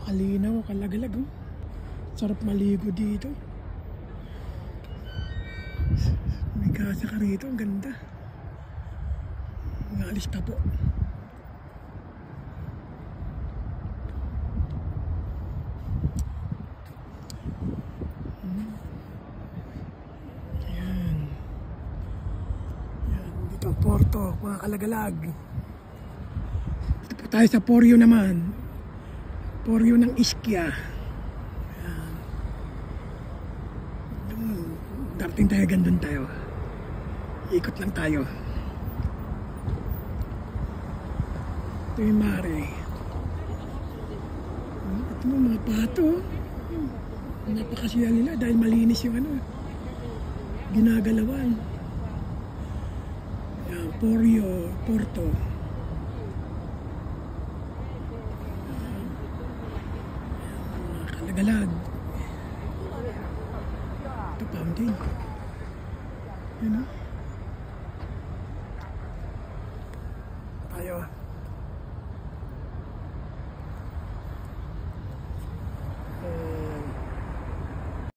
Kalinaw, kalagalag oh. Sarap maligo dito. May kasa ka rito, ang ganda. Maalis pa po. Ayan. Ayan, dito ang Porto, mga kalagalag. Dito po tayo sa Porio naman. Porio ng Ischia. Ayan. Darating tayo, gandun tayo. Ikot lang tayo. Ito yung mare. Ito mga pato. Napakasya nila dahil malinis yung ano, ginagalawan. Ayan, Porio, Porto. Mga kalagalag. Ito fountain. Ayan o.